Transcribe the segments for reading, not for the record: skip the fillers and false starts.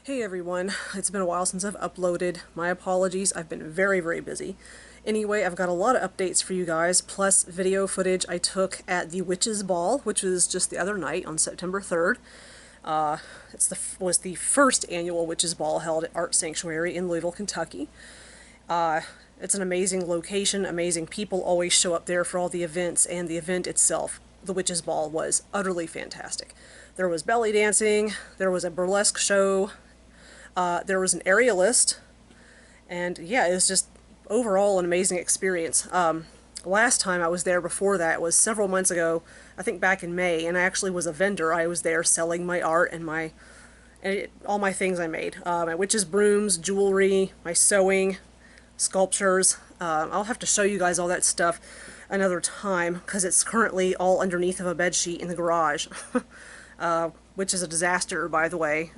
Hey everyone, it's been a while since I've uploaded. My apologies, I've been very busy. Anyway, I've got a lot of updates for you guys, plus video footage I took at the Witches Ball, which was just the other night on September 3rd. Was the first annual Witches Ball held at Art Sanctuary in Louisville, Kentucky. It's an amazing location, amazing people always show up there for all the events, and the event itself, the Witches Ball, was utterly fantastic. There was belly dancing, there was a burlesque show, there was an arealist, and yeah, it was just overall an amazing experience. Last time I was there before that was several months ago, I think back in May, and I actually was a vendor. I was there selling my art and all my things I made. My witches' brooms, jewelry, my sewing, sculptures. I'll have to show you guys all that stuff another time, because it's currently all underneath of a bed sheet in the garage, which is a disaster, by the way.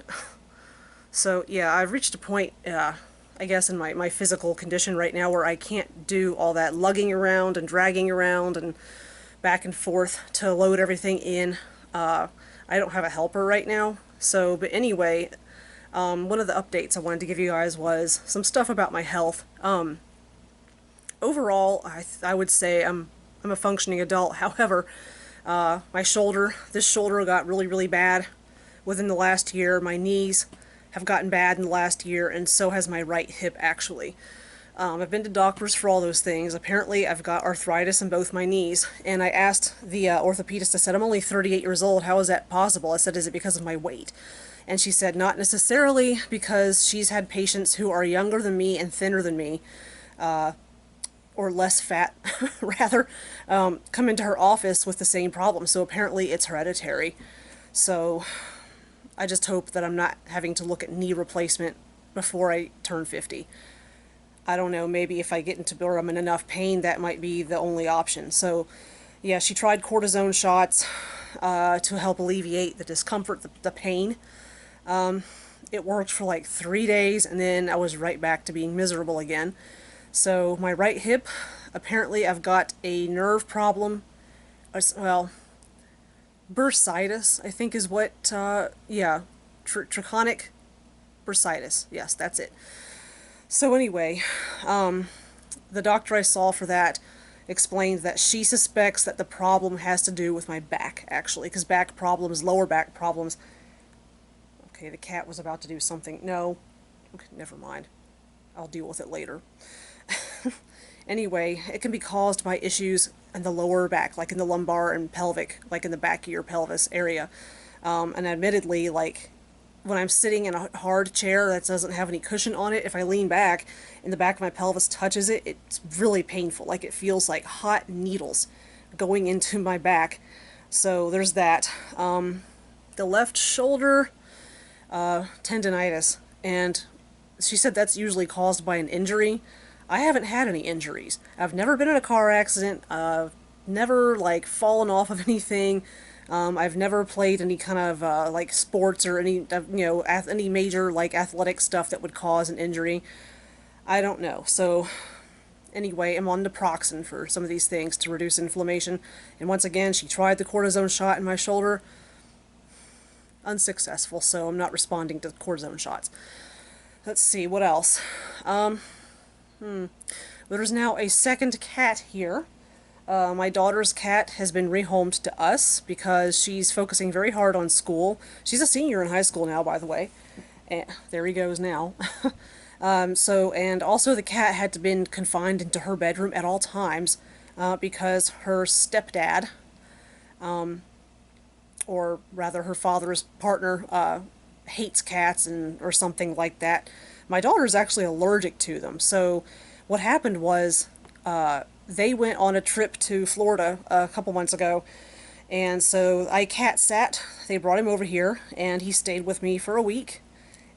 So yeah, I've reached a point, I guess, in my physical condition right now where I can't do all that lugging around and dragging around and back and forth to load everything in. I don't have a helper right now. So, but anyway, one of the updates I wanted to give you guys was some stuff about my health. Overall, I would say I'm a functioning adult. However, this shoulder got really bad within the last year. My knees have gotten bad in the last year, and so has my right hip, actually. I've been to doctors for all those things. Apparently, I've got arthritis in both my knees, and I asked the orthopedist, I said, I'm only 38 years old, how is that possible? I said, is it because of my weight? And she said, not necessarily, because she's had patients who are younger than me and thinner than me, or less fat, rather, come into her office with the same problem, so apparently it's hereditary. So I just hope that I'm not having to look at knee replacement before I turn 50. I don't know, maybe if I get into where I'm in enough pain, that might be the only option. So, yeah, she tried cortisone shots to help alleviate the discomfort, the pain. It worked for like 3 days, and then I was right back to being miserable again. So, my right hip, apparently I've got a nerve problem. Well, bursitis, I think is what, trachonic bursitis. Yes, that's it. So anyway, the doctor I saw for that explained that she suspects that the problem has to do with my back, actually, because back problems, lower back problems. Okay, the cat was about to do something. No, okay, never mind. I'll deal with it later. Anyway, it can be caused by issues in the lower back, like in the lumbar and pelvic, like in the back of your pelvis area. And admittedly, like, when I'm sitting in a hard chair that doesn't have any cushion on it, if I lean back and the back of my pelvis touches it, it's really painful. Like, it feels like hot needles going into my back. So there's that. The left shoulder, tendonitis. And she said that's usually caused by an injury. I haven't had any injuries. I've never been in a car accident. I've never, like, fallen off of anything. I've never played any kind of, like, sports or any, any major, like, athletic stuff that would cause an injury. I don't know. So, anyway, I'm on naproxen for some of these things to reduce inflammation. And once again, she tried the cortisone shot in my shoulder. Unsuccessful, so I'm not responding to the cortisone shots. Let's see, what else? There's now a second cat here. My daughter's cat has been rehomed to us because she's focusing very hard on school. She's a senior in high school now, by the way. And there he goes now. And also the cat had to been confined into her bedroom at all times because her stepdad, or rather her father's partner, hates cats or something like that. My daughter's actually allergic to them. So what happened was they went on a trip to Florida a couple months ago, and so I cat sat. They brought him over here, and he stayed with me for a week,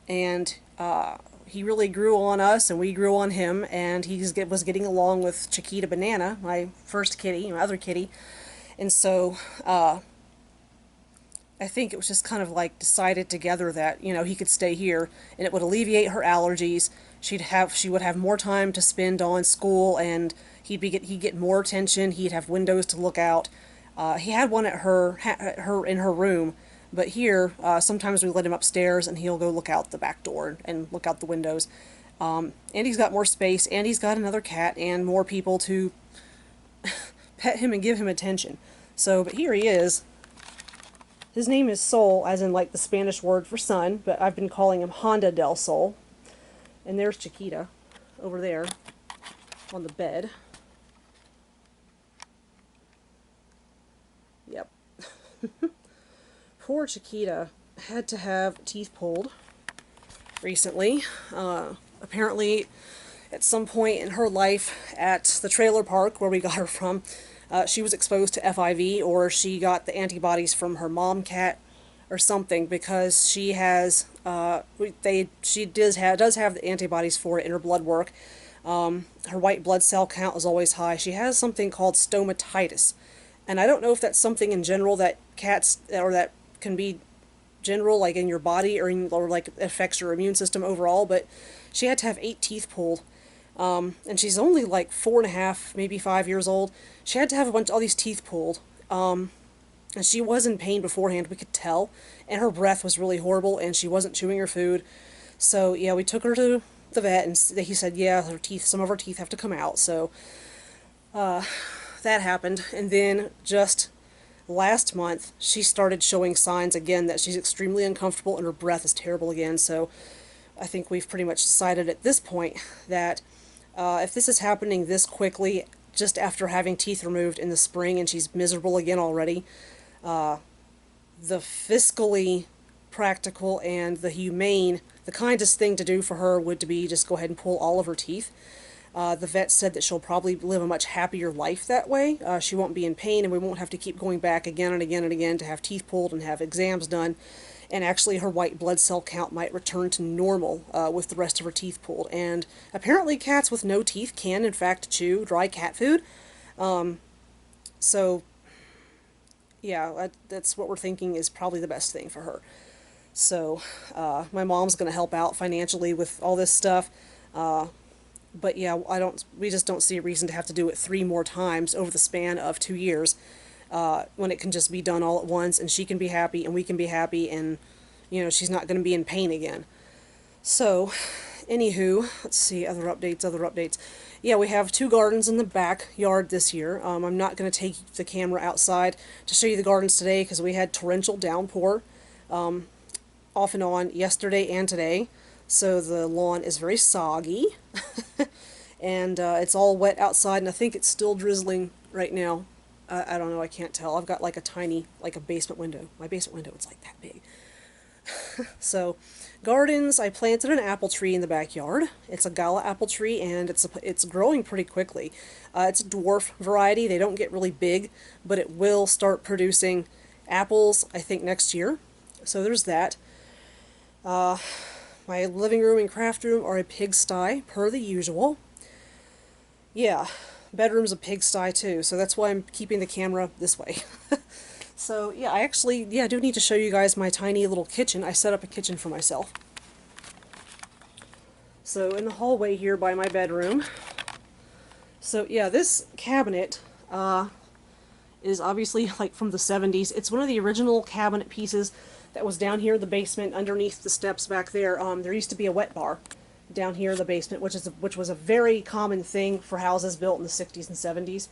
and he really grew on us, and we grew on him, and he was getting along with Chiquita Banana, my first kitty, my other kitty, and so I think it was just kind of like decided together that, he could stay here and it would alleviate her allergies. She would have more time to spend on school, and he'd get more attention. He'd have windows to look out. He had one at her in her room, But here, sometimes we let him upstairs and he'll go look out the back door and look out the windows. And he's got more space, and he's got another cat and more people to pet him and give him attention. So, but here he is. His name is Sol, as in like the Spanish word for sun, but I've been calling him Honda del Sol. And there's Chiquita over there on the bed. Yep. Poor Chiquita had to have teeth pulled recently. Apparently, at some point in her life at the trailer park where we got her from, she was exposed to FIV, or she got the antibodies from her mom cat or something, because she has does have the antibodies for it in her blood work. Her white blood cell count is always high. She has something called stomatitis, and I don't know if that's something in general that cats, or that can be general, like in your body, or like affects your immune system overall, but she had to have 8 teeth pulled. And she's only like 4.5, maybe 5 years old. She had to have all these teeth pulled. And she was in pain beforehand, we could tell. And her breath was really horrible, and she wasn't chewing her food. So, yeah, we took her to the vet, and he said, yeah, some of her teeth have to come out. So, that happened. And then, just last month, she started showing signs again that she's extremely uncomfortable, and her breath is terrible again. So, I think we've pretty much decided at this point that if this is happening this quickly, just after having teeth removed in the spring, and she's miserable again already, the fiscally practical and the humane, the kindest thing to do for her would be just go ahead and pull all of her teeth. The vet said that she'll probably live a much happier life that way. She won't be in pain, and we won't have to keep going back again and again and again to have teeth pulled and have exams done. And actually her white blood cell count might return to normal with the rest of her teeth pulled. And apparently cats with no teeth can, in fact, chew dry cat food. So, yeah, that's what we're thinking is probably the best thing for her. So, my mom's going to help out financially with all this stuff. But yeah, we just don't see a reason to have to do it 3 more times over the span of 2 years. When it can just be done all at once, and she can be happy, and we can be happy, and, you know, she's not going to be in pain again. So, anywho, let's see, other updates. Yeah, we have 2 gardens in the backyard this year. I'm not going to take the camera outside to show you the gardens today, because we had torrential downpour off and on yesterday and today, so the lawn is very soggy, and it's all wet outside, and I think it's still drizzling right now. I don't know, I can't tell. I've got like a tiny, like a basement window. My basement window, it's like that big. So, gardens, I planted an apple tree in the backyard. It's a gala apple tree, and it's growing pretty quickly. It's a dwarf variety. They don't get really big, but it will start producing apples, I think, next year. So there's that. My living room and craft room are a pigsty, per the usual. Yeah. Bedroom's a pigsty too, so that's why I'm keeping the camera this way. So yeah, I do need to show you guys my tiny little kitchen. I set up a kitchen for myself. So in the hallway here by my bedroom. So yeah, this cabinet is obviously like from the 70s. It's one of the original cabinet pieces that was down here in the basement underneath the steps back there. There used to be a wet bar down here in the basement, which was a very common thing for houses built in the 60s and 70s.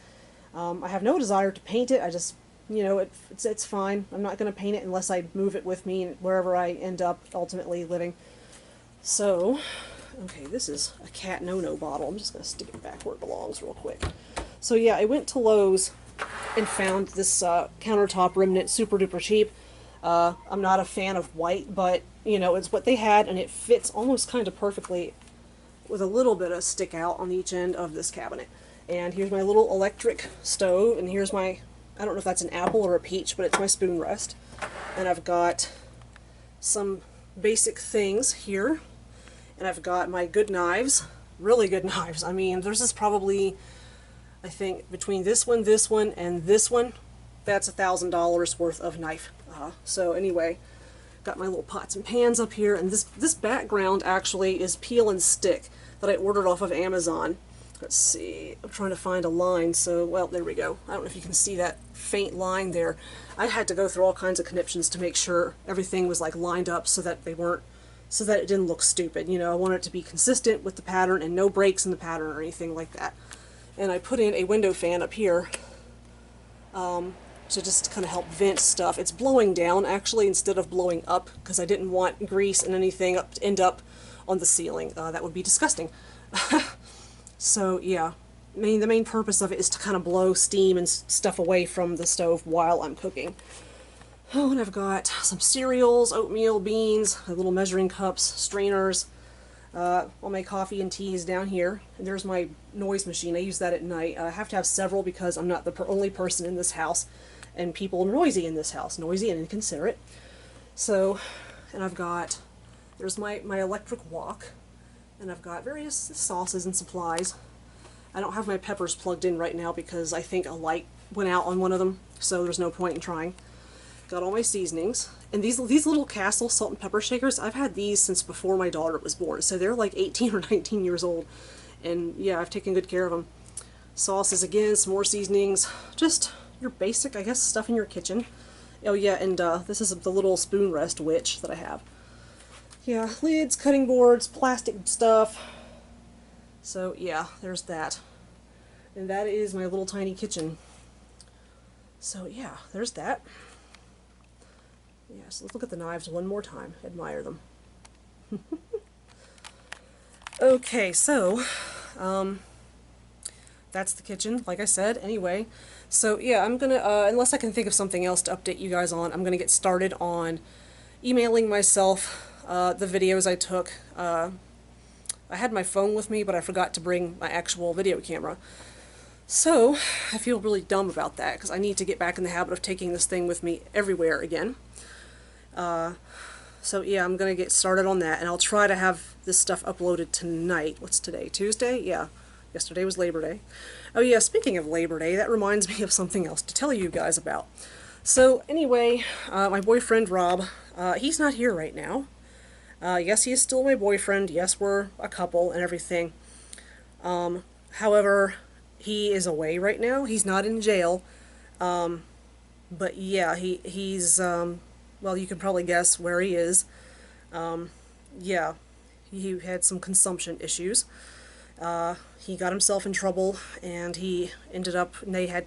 I have no desire to paint it. I just, you know, it's fine. I'm not going to paint it unless I move it with me wherever I end up ultimately living. So, okay, this is a cat no-no bottle. I'm just going to stick it back where it belongs real quick. So yeah, I went to Lowe's and found this countertop remnant super duper cheap. I'm not a fan of white, but, you know, it's what they had, and it fits almost kind of perfectly with a little bit of stick out on each end of this cabinet. And here's my little electric stove, and here's my, I don't know if that's an apple or a peach, but it's my spoon rest. And I've got some basic things here, and I've got my good knives, really good knives. I mean, there's this probably, I think, between this one, and this one, that's $1,000 worth of knife. So anyway, got my little pots and pans up here, and this background actually is peel and stick that I ordered off of Amazon. let's see, I'm trying to find a line, so, well, there we go. I don't know if you can see that faint line there. I had to go through all kinds of conniptions to make sure everything was like lined up so that they weren't, so that it didn't look stupid. You know, I wanted it to be consistent with the pattern and no breaks in the pattern or anything like that. And I put in a window fan up here to just kind of help vent stuff. It's blowing down actually instead of blowing up because I didn't want grease and anything to end up on the ceiling. That would be disgusting. So yeah, the main purpose of it is to kind of blow steam and stuff away from the stove while I'm cooking. Oh, and I've got some cereals, oatmeal, beans, little measuring cups, strainers, all my coffee and teas down here. And there's my noise machine. I use that at night. I have to have several because I'm not the only person in this house, and people are noisy in this house, noisy and inconsiderate. So, and I've got, there's my electric wok, and I've got various sauces and supplies. I don't have my peppers plugged in right now because I think a light went out on one of them, so there's no point in trying. Got all my seasonings. And these little Castle salt and pepper shakers, I've had these since before my daughter was born, so they're like 18 or 19 years old. And yeah, I've taken good care of them. Sauces again, some more seasonings, just your basic, I guess, stuff in your kitchen. Oh yeah, and this is the little spoon rest witch that I have. Yeah, lids, cutting boards, plastic stuff. So yeah, there's that. And that is my little tiny kitchen. So yeah, there's that. Yeah, so let's look at the knives one more time. Admire them. Okay, so that's the kitchen, like I said, anyway. So yeah, I'm gonna, unless I can think of something else to update you guys on, I'm gonna get started on emailing myself the videos I took. I had my phone with me, but I forgot to bring my actual video camera. So, I feel really dumb about that, because I need to get back in the habit of taking this thing with me everywhere again. So yeah, I'm gonna get started on that, and I'll try to have this stuff uploaded tonight. What's today? Tuesday? Yeah. Yesterday was Labor Day. Oh yeah, speaking of Labor Day, that reminds me of something else to tell you guys about. So anyway, my boyfriend Rob, he's not here right now. Yes, he is still my boyfriend. Yes, we're a couple and everything. However, he is away right now. He's not in jail. But yeah, he's, well, you can probably guess where he is. Yeah, he had some consumption issues. He got himself in trouble, and he ended up,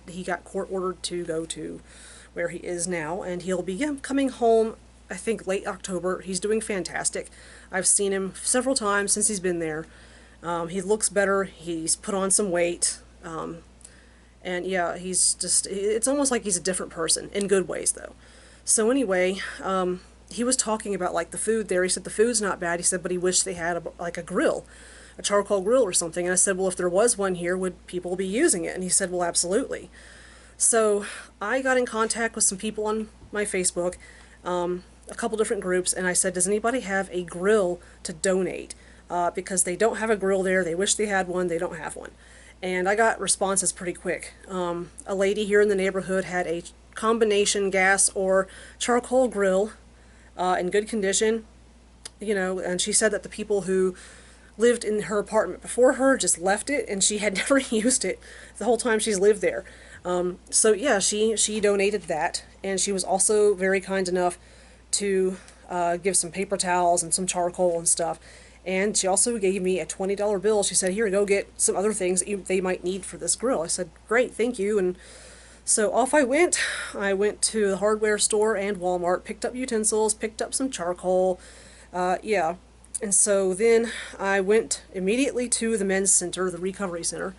he got court ordered to go to where he is now, and he'll be coming home, I think, late October. He's doing fantastic. I've seen him several times since he's been there. He looks better. He's put on some weight. And yeah, he's just, it's almost like he's a different person, in good ways though. So anyway, he was talking about like the food there. He said the food's not bad. He said, but he wished they had like a grill, a charcoal grill or something. And I said, well, if there was one here, would people be using it? And he said, well, absolutely. So I got in contact with some people on my Facebook, a couple different groups, and I said, does anybody have a grill to donate? Because they don't have a grill there. They wish they had one. They don't have one. And I got responses pretty quick. A lady here in the neighborhood had a combination gas or charcoal grill in good condition, you know, and she said that the people who lived in her apartment before her just left it, and she had never used it the whole time she's lived there. So yeah, she donated that, and she was also very kind enough to give some paper towels and some charcoal and stuff. And she also gave me a $20 bill. She said, here, go get some other things that they might need for this grill. I said, great, thank you. And so off I went. I went to the hardware store and Walmart, picked up utensils, picked up some charcoal. Yeah. And so then I went immediately to the men's center, the recovery center,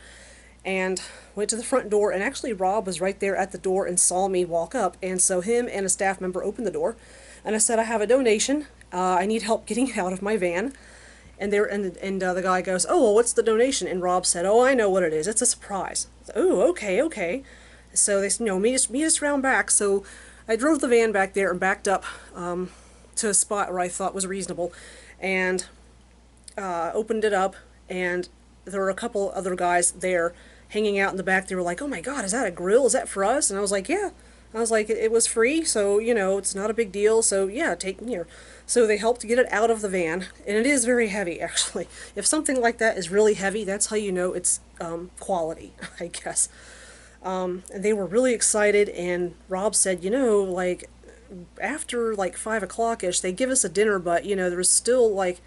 and went to the front door. And actually Rob was right there at the door and saw me walk up. And so him and a staff member opened the door. And I said, I have a donation. I need help getting it out of my van. And the guy goes, oh, well, what's the donation? And Rob said, oh, I know what it is. It's a surprise. Said, oh, okay, okay. So they said, you know, meet us around back. So I drove the van back there and backed up to a spot where I thought was reasonable, and opened it up, and there were a couple other guys there hanging out in the back. They were like, oh my God, is that a grill? Is that for us? And I was like, yeah, I was like, it was free, so, you know, it's not a big deal, so yeah, take, you know. So they helped get it out of the van, and it is very heavy, actually. If something like that is really heavy, that's how you know it's quality, I guess. And they were really excited, and Rob said, you know, like, after like 5 o'clock-ish, they give us a dinner, but, you know, there was still like,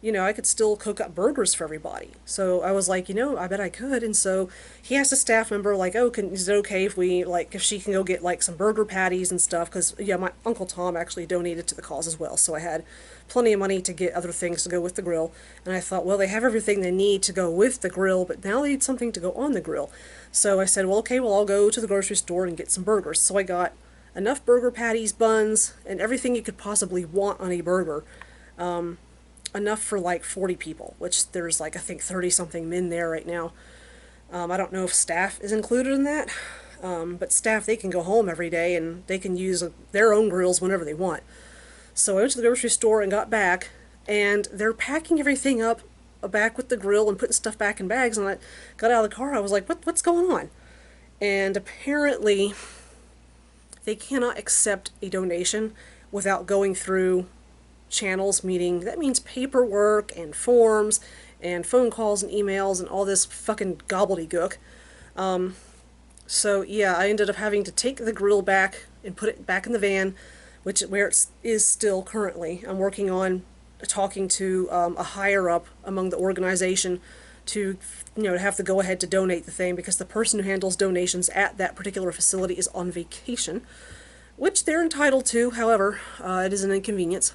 you know, I could still cook up burgers for everybody. So I was like, you know, I bet I could. And so he asked a staff member, like, oh, is it okay if we, like, if she can go get, like, some burger patties and stuff? Because, yeah, my Uncle Tom actually donated to the cause as well. So I had plenty of money to get other things to go with the grill. And I thought, well, they have everything they need to go with the grill, but now they need something to go on the grill. So I said, well, okay, well, I'll go to the grocery store and get some burgers. So I got enough burger patties, buns, and everything you could possibly want on a burger. Enough for like 40 people, which there's like, I think 30 something men there right now. I don't know if staff is included in that, but staff, they can go home every day and they can use their own grills whenever they want. So I went to the grocery store and got back, and they're packing everything up back with the grill and putting stuff back in bags, and I got out of the car. I was like, what's going on? And apparently they cannot accept a donation without going through channels, meaning that means paperwork and forms and phone calls and emails and all this fucking gobbledygook. So yeah, I ended up having to take the grill back and put it back in the van, which where it is still currently. I'm working on talking to a higher up among the organization to, you know, to have to go ahead to donate the thing, because the person who handles donations at that particular facility is on vacation, which they're entitled to. However, it is an inconvenience.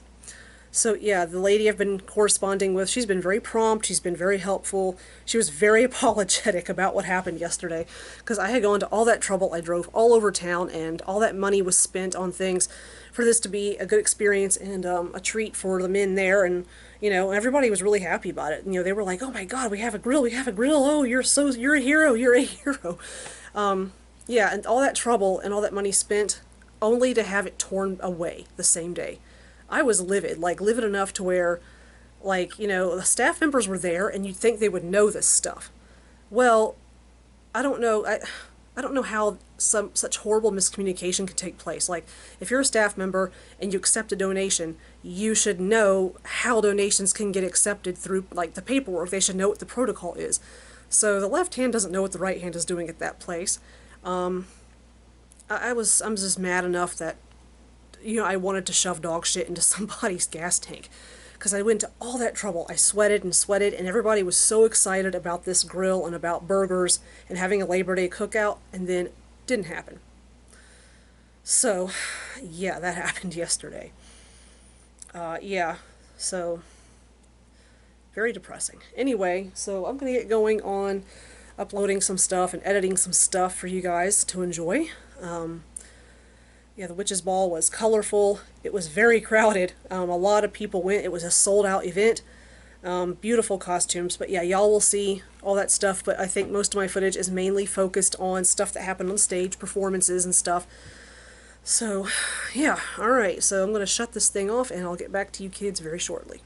So yeah, the lady I've been corresponding with, she's been very prompt, she's been very helpful. She was very apologetic about what happened yesterday, because I had gone to all that trouble, I drove all over town, and all that money was spent on things for this to be a good experience and a treat for the men there, and, you know, everybody was really happy about it. You know, they were like, oh my god, we have a grill, oh, you're a hero, you're a hero. Yeah, and all that trouble and all that money spent only to have it torn away the same day. I was livid, like livid enough to where, like, you know, the staff members were there and you'd think they would know this stuff. Well, I don't know, I don't know how such horrible miscommunication could take place. Like, if you're a staff member and you accept a donation, you should know how donations can get accepted through, like, the paperwork. They should know what the protocol is. So the left hand doesn't know what the right hand is doing at that place. I'm just mad enough that, you know, I wanted to shove dog shit into somebody's gas tank, because I went to all that trouble. I sweated and sweated, and everybody was so excited about this grill and about burgers and having a Labor Day cookout, and then it didn't happen. So, yeah, that happened yesterday. Yeah, so very depressing. Anyway, so I'm gonna get going on uploading some stuff and editing some stuff for you guys to enjoy. Yeah, the Witch's Ball was colorful. It was very crowded. A lot of people went. It was a sold-out event. Beautiful costumes. But yeah, y'all will see all that stuff. But I think most of my footage is mainly focused on stuff that happened on stage, performances and stuff. So, yeah. Alright, so I'm going to shut this thing off, and I'll get back to you kids very shortly.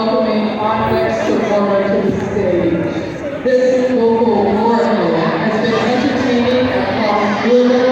welcoming our next performer to the stage. This local ordeal has been entertaining across Louisville